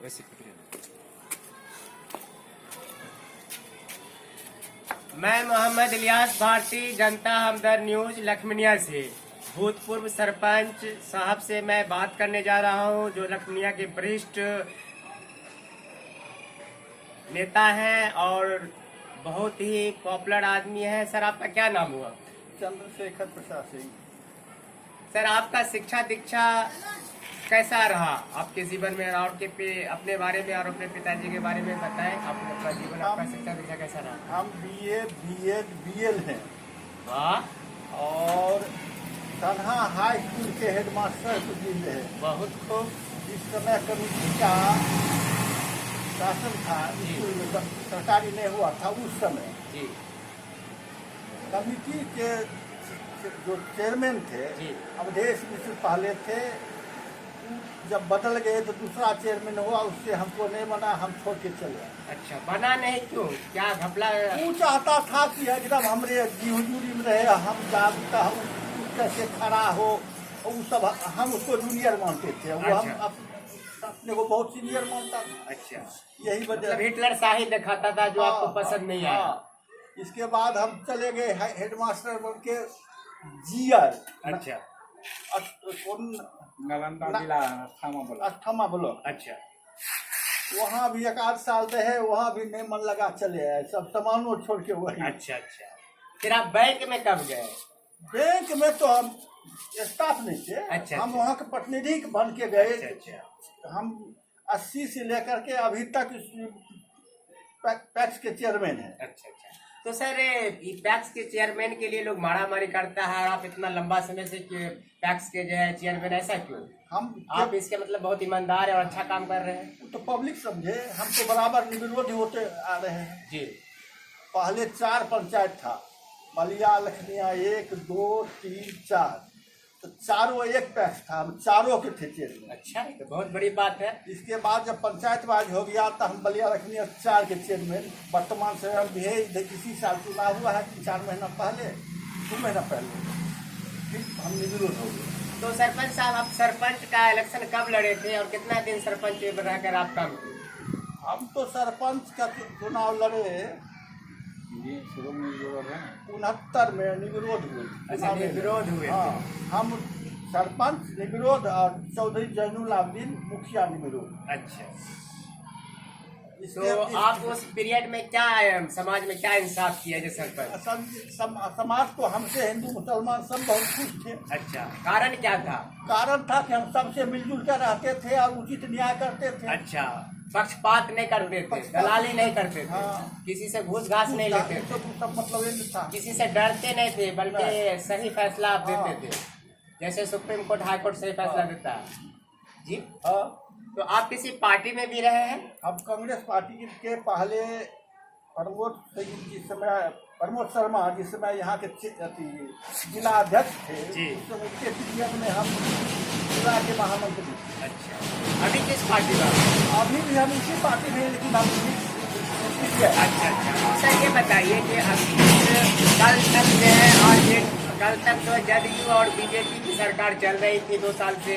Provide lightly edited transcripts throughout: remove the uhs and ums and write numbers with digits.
वैसे मैं मोहम्मद इलियास भारती, जनता हमदर्द न्यूज लखमिया से भूतपूर्व सरपंच साहब से मैं बात करने जा रहा हूं, जो लखमिया के वरिष्ठ नेता हैं और बहुत ही पॉपुलर आदमी है। सर, आपका क्या नाम हुआ? चंद्रशेखर प्रसाद सिंह। सर, आपका शिक्षा दीक्षा कैसा रहा आपके जीवन में? और अपने बारे में और अपने पिताजी के बारे में बताएं। आपने अपना जीवन, आपका शिक्षा दीक्षा कैसा रहा? हम BA, BEd, BL हैं। वाह। और सन्हा हाई स्कूल के हेडमास्टर सुशील है। बहुत खूब। इस समय कमेटी का शासन था, स्कूल में सरकारी नहीं हुआ था उस समय। जी। कमेटी के जो चेयरमैन थे, अवधेश मिश्र पहले थे, जब बदल गए तो दूसरा चेयरमैन हुआ, उससे हमको नहीं बना, हम छोड़ के चले। अच्छा, बना नहीं क्यों? क्या घपला? वो चाहता था कि एकदम हमरे जी हुजूरी में रहे, हम जानता हूँ कैसे खड़ा हो, वो सब हम उसको जूनियर मानते थे। वो हम अपने को बहुत सीनियर मानता था। अच्छा, यही वजह। मतलब हिटलर शाही दिखाता था जो आपको पसंद नहीं आया। इसके बाद हम चले गए हेडमास्टर बन के जीआर। अच्छा, नालंदा जिला अस्थमा ब्लॉक। अच्छा, वहाँ भी एक आध साल रहे, वहाँ भी नहीं मन लगा, चले आए, सब सामानों छोड़ के वही। अच्छा अच्छा। फिर आप बैंक में कब गए? बैंक में तो हम स्टाफ नहीं थे। अच्छा, हम वहाँ के प्रतिनिधि बन के गए। अच्छा अच्छा। हम 80 से लेकर के अभी तक पैक्स के चेयरमैन हैं। अच्छा अच्छा। तो सर, पैक्स के चेयरमैन के लिए लोग मारामारी करता है, आप इतना लंबा समय से पैक्स के जो है चेयरमैन, ऐसा क्यों? आप इसके मतलब बहुत ईमानदार है और अच्छा काम कर रहे हैं। तो पब्लिक समझे, हम तो बराबर निर्विरोध होते आ रहे हैं। जी। पहले 4 पंचायत था, बलिया, लखनिया 1, 2, 3, 4, तो चारों एक पैक्स था, हम चारों के थे चेयरमैन। अच्छा, तो बहुत बड़ी बात है। इसके बाद जब पंचायत बाज हो गया तो हम बलिया लखनिया 4 के चेयरमैन। वर्तमान से हम भी इसी साल चुनाव हुआ है, 3-4 महीना पहले, 2 महीना पहले, फिर हम निर्विरोध हो गए। तो सरपंच साहब, आप सरपंच का इलेक्शन कब लड़े थे और कितना दिन सरपंच रहकर आप काम किए? हम तो सरपंच का चुनाव लड़े 69 में, निर्विरोध हुए। अच्छा, निर्विरोध हुए। हाँ, हम सरपंच निर्विरोध और चौधरी जैनुल आबदीन मुखिया निर्विरोध। अच्छा। तो आप उस पीरियड में क्या समाज में क्या इंसाफ किया जो सरपंच? समाज को हमसे हिंदू मुसलमान सब बहुत खुश थे। अच्छा, कारण क्या था? कारण था कि हम सबसे मिलजुल कर रहते थे और उचित न्याय करते थे। अच्छा, पक्षपात नहीं करते थे, दलाली नहीं करते थे। हाँ। किसी से घूस घास नहीं लेते थे, सब मतलब ये था। किसी से डरते नहीं थे, बल्कि सही फैसला आप देते थे, जैसे सुप्रीम कोर्ट हाई कोर्ट सही फैसला देता है। जी। तो आप किसी पार्टी में भी रहे हैं? हम कांग्रेस पार्टी के पहले प्रमोद शर्मा जिस समय यहाँ के जिला अध्यक्ष थे, उसके पीरियड में हम जिला के महामंत्री। अच्छा, अभी किस पार्टी में? अभी भी हम इसी पार्टी में, लेकिन हम अच्छा अच्छा। सर, ये बताइए कि अभी कल तक जो है और कल तक तो जदयू और बीजेपी की सरकार चल रही थी 2 साल से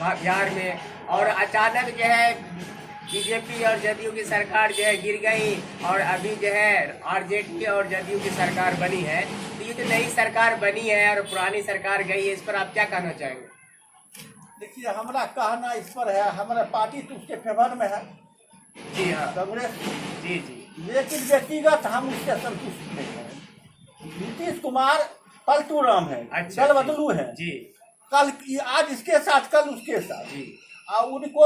बिहार में, और अचानक जो है बीजेपी और जदयू की सरकार जो है गिर गई और अभी जो है आरजेडी और जदयू की सरकार बनी है। तो ये तो नई सरकार बनी है और पुरानी सरकार गई है, इस पर आप क्या कहना चाहेंगे? देखिए, हमारा कहना इस पर है, हमारा पार्टी तो उसके फेवर में है। जी हाँ, कांग्रेस। जी जी। लेकिन व्यक्तिगत हम उससे संतुष्ट नहीं है। नीतीश कुमार पलटू राम है। अच्छा, दल बदलू है जी। कल आज इसके साथ, कल उसके साथ जी। और उनको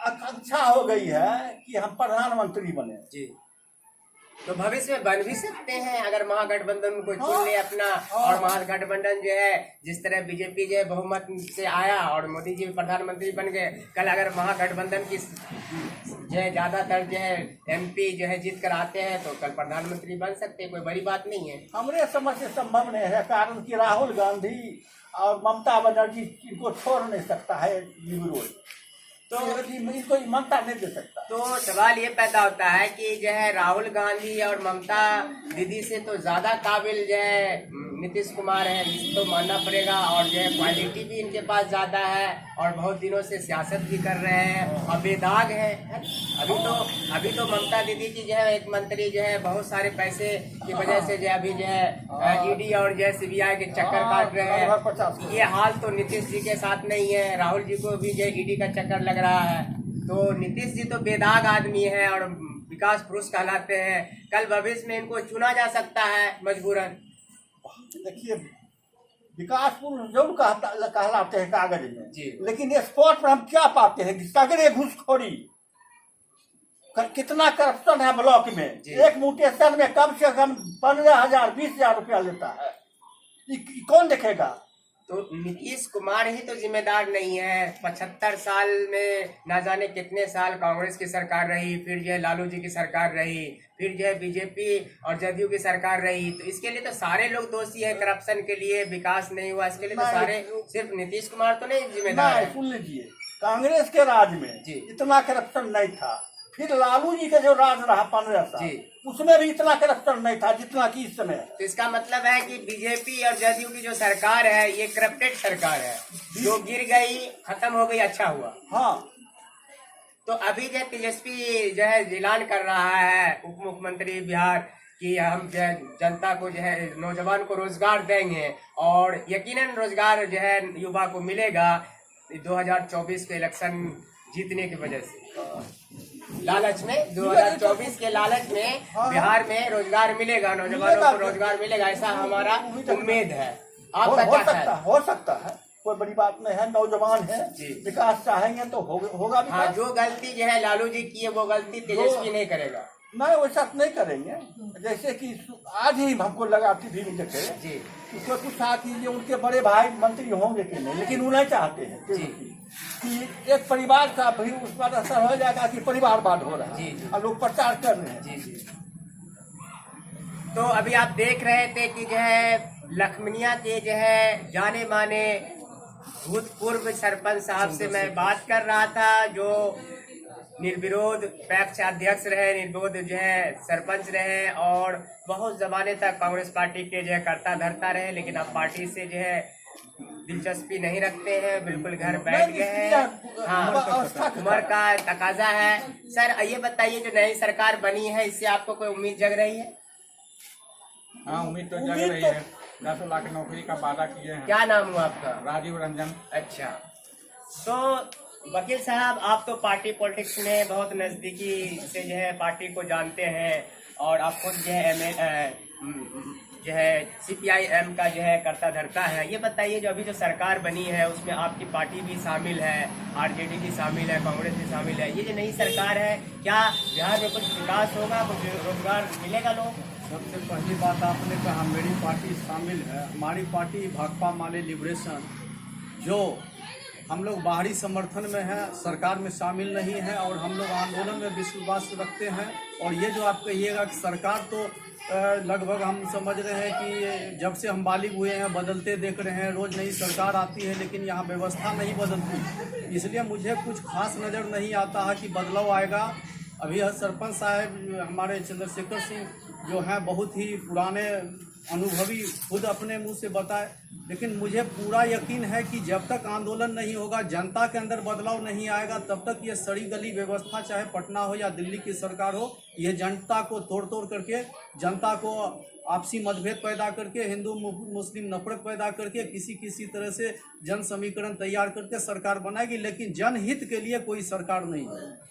आकांक्षा हो गई है कि हम प्रधानमंत्री बने। जी। तो भविष्य में बन भी सकते हैं अगर महागठबंधन को चुन ले अपना। और महागठबंधन जो है, जिस तरह बीजेपी जो है बहुमत से आया और मोदी जी प्रधानमंत्री बन गए, कल अगर महागठबंधन की जो है ज्यादातर जो है MP जो है जीत कर आते हैं तो कल प्रधानमंत्री बन सकते हैं, कोई बड़ी बात नहीं है। हमरे समझ से संभव नहीं है, कारण कि राहुल गांधी और ममता बनर्जी इनको छोड़ नहीं सकता है विरोध, तो इनको मानता नहीं दे सकता। तो सवाल ये पैदा होता है कि जो है राहुल गांधी और ममता दीदी से तो ज्यादा काबिल जो है नीतीश कुमार है, तो मानना पड़ेगा। और जो है क्वालिटी भी इनके पास ज़्यादा है और बहुत दिनों से सियासत भी कर रहे हैं और बेदाग है। अभी तो ममता दीदी की जो है एक मंत्री जो है बहुत सारे पैसे की वजह से जो है अभी जो है ईडी और जो है सीबीआई के चक्कर काट रहे हैं। ये हाल तो नीतीश जी के साथ नहीं है, राहुल जी को भी जो ईडी का चक्कर लग रहा है। तो नीतीश जी तो बेदाग आदमी है और विकास पुरुष कहलाते हैं। कल भविष्य में इनको चुना जा सकता है मजबूरन। देखिए, विकास पुरुष जरूर कहलाते हैं कागज में जी, लेकिन स्पॉट पर हम क्या पाते हैं? सगरे घूसखोरी, कितना करप्शन है ब्लॉक में। एक म्यूटेशन में कम से कम 15,000 20,000 रुपया लेता है। कौन देखेगा? तो नीतीश कुमार ही तो जिम्मेदार नहीं है। 75 साल में ना जाने कितने साल कांग्रेस की सरकार रही, फिर जो है लालू जी की सरकार रही, फिर जो है बीजेपी और जदयू की सरकार रही। तो इसके लिए तो सारे लोग दोषी है। करप्शन के लिए विकास नहीं हुआ, इसके लिए तो सारे, सिर्फ नीतीश कुमार तो नहीं जिम्मेदार है। सुन लीजिए, कांग्रेस के राज में इतना करप्शन नहीं था। फिर लालू जी का जो राज रहा 15 साल, उसमें भी इतना करप्शन नहीं था जितना कि इस समय। तो इसका मतलब है कि बीजेपी और जदयू की जो सरकार है ये करप्टेड सरकार है, जो गिर गई, खत्म हो गई, अच्छा हुआ। हाँ, तो अभी जो तेजस्वी जो है ऐलान कर रहा है उप मुख्यमंत्री बिहार कि हम जो है जनता को जो है नौजवान को रोजगार देंगे और यकीनन रोजगार जो है युवा को मिलेगा 2024 के इलेक्शन जीतने की वजह से। लालच में 2024 के लालच में बिहार में रोजगार मिलेगा, नौजवानों को रोजगार मिलेगा, ऐसा हमारा उम्मीद है। आपका क्या ख्याल है? हो सकता है, कोई बड़ी बात नहीं है। नौजवान है, विकास चाहेंगे तो होगा भी। हाँ, जो गलती जो है लालू जी की है वो गलती तेजस्वी नहीं करेगा। नहीं, वैसा नहीं करेंगे। जैसे कि आज ही हमको लगा टीवी में देखे जी, उसको कुछ साथ ही उनके बड़े भाई मंत्री होंगे कि नहीं, लेकिन वो नहीं चाहते हैं कि एक परिवार का भी उस पर असर हो जाएगा कि परिवारवाद हो रहा है और लोग प्रचार कर रहे हैं। जी। तो अभी आप देख रहे थे कि जो है लखमनिया के जो है जाने माने भूतपूर्व सरपंच साहब से मैं बात कर रहा था, जो निर्विरोध पैक्स अध्यक्ष रहे, निर्विरोध जो है सरपंच रहे और बहुत जमाने तक कांग्रेस पार्टी के जो है कर्ता धर्ता रहे, लेकिन अब पार्टी से जो है दिलचस्पी नहीं रखते हैं, बिल्कुल घर बैठ गए हैं। हाँ, उम्र का तकाजा है। सर ये बताइए, जो नई सरकार बनी है इससे आपको कोई उम्मीद जग रही है? हाँ, उम्मीद तो जग रही है। 10 लाख नौकरी का वादा किए हैं। क्या नाम हुआ आपका? राजीव रंजन। अच्छा, तो वकील साहब आप तो पार्टी पॉलिटिक्स में बहुत नजदीकी से जो है पार्टी को जानते हैं और आप खुद जो है जो है CPIM का जो है कर्ता धर्ता है। ये बताइए, जो अभी जो सरकार बनी है उसमें आपकी पार्टी भी शामिल है, RJD भी शामिल है, कांग्रेस भी शामिल है। ये जो नई सरकार है, क्या बिहार में कुछ विकास होगा, कुछ रोजगार मिलेगा लोगों को? सबसे पहली बात आपने कहा मेरी पार्टी शामिल है। हमारी पार्टी भाकपा माले लिबरेशन, जो हम लोग बाहरी समर्थन में है, सरकार में शामिल नहीं है और हम लोग आंदोलन में विश्वास रखते हैं। और ये जो आप कहिएगा कि सरकार, तो लगभग हम समझ रहे हैं कि जब से हम बालिग हुए हैं बदलते देख रहे हैं, रोज़ नई सरकार आती है लेकिन यहाँ व्यवस्था नहीं बदलती। इसलिए मुझे कुछ खास नज़र नहीं आता है कि बदलाव आएगा। अभी सरपंच साहब हमारे चंद्रशेखर सिंह जो हैं बहुत ही पुराने अनुभवी, खुद अपने मुंह से बताए, लेकिन मुझे पूरा यकीन है कि जब तक आंदोलन नहीं होगा, जनता के अंदर बदलाव नहीं आएगा, तब तक ये सड़ी गली व्यवस्था, चाहे पटना हो या दिल्ली की सरकार हो, ये जनता को तोड़ तोड़ करके, जनता को आपसी मतभेद पैदा करके, हिंदू मुस्लिम नफरत पैदा करके, किसी तरह से जन समीकरण तैयार करके सरकार बनाएगी, लेकिन जनहित के लिए कोई सरकार नहीं है।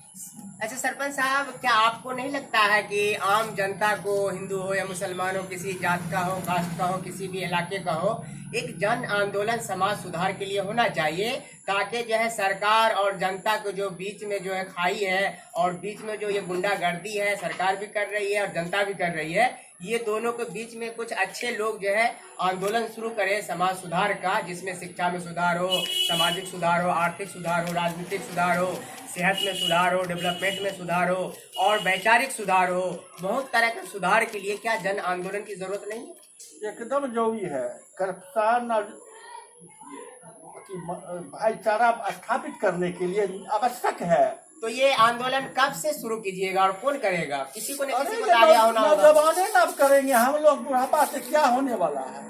अच्छा सरपंच साहब, क्या आपको नहीं लगता है कि आम जनता को, हिंदू हो या मुसलमान हो, किसी जात का हो, कास्ट का हो, किसी भी इलाके का हो, एक जन आंदोलन समाज सुधार के लिए होना चाहिए, ताकि जो है सरकार और जनता को जो बीच में जो है खाई है और बीच में जो ये गुंडागर्दी है सरकार भी कर रही है और जनता भी कर रही है, ये दोनों के बीच में कुछ अच्छे लोग जो है आंदोलन शुरू करें समाज सुधार का, जिसमें शिक्षा में सुधार हो, सामाजिक सुधार हो, आर्थिक सुधार हो, राजनीतिक सुधार हो, सेहत में सुधार हो, डेवलपमेंट में सुधार हो और वैचारिक सुधार हो। बहुत तरह के सुधार के लिए क्या जन आंदोलन की जरूरत नहीं है? एकदम जरूरी है। करप्शन और भाईचारा स्थापित करने के लिए आवश्यक है। तो ये आंदोलन कब से शुरू कीजिएगा और कौन करेगा? किसी को नहीं, किसी को आगे होना होगा। जवाने ना करेंगे हम लोग, बुढ़ापा से क्या होने वाला है?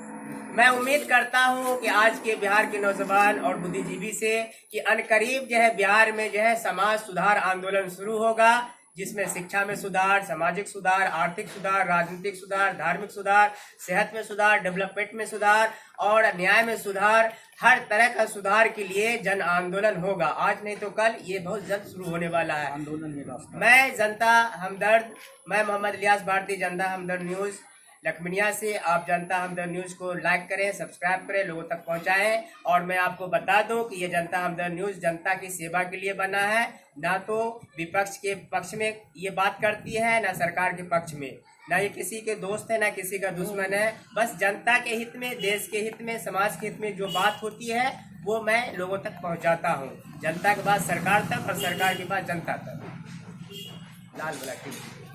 मैं उम्मीद करता हूं कि आज के बिहार के नौजवान और बुद्धिजीवी से कि अनकरीब जो है बिहार में जो है समाज सुधार आंदोलन शुरू होगा, जिसमें शिक्षा में सुधार, सामाजिक सुधार, आर्थिक सुधार, राजनीतिक सुधार, धार्मिक सुधार, सेहत में सुधार, डेवलपमेंट में सुधार और न्याय में सुधार, हर तरह का सुधार के लिए जन आंदोलन होगा। आज नहीं तो कल ये बहुत जल्द शुरू होने वाला है। आंदोलन ही रास्ता। मैं जनता हमदर्द, मैं मोहम्मद इलियास भारती, जनता हमदर्द न्यूज़ लखमनिया से। आप जनता हमदर्द न्यूज़ को लाइक करें, सब्सक्राइब करें, लोगों तक पहुंचाएं। और मैं आपको बता दूं कि ये जनता हमदर्द न्यूज़ जनता की सेवा के लिए बना है, ना तो विपक्ष के पक्ष में ये बात करती है, ना सरकार के पक्ष में। ना ये किसी के दोस्त है, ना किसी का दुश्मन है। बस जनता के हित में, देश के हित में, समाज के हित में जो बात होती है वो मैं लोगों तक पहुँचाता हूँ। जनता के बाद सरकार तक और सरकार के बाद जनता तक। लाल बला ठीक।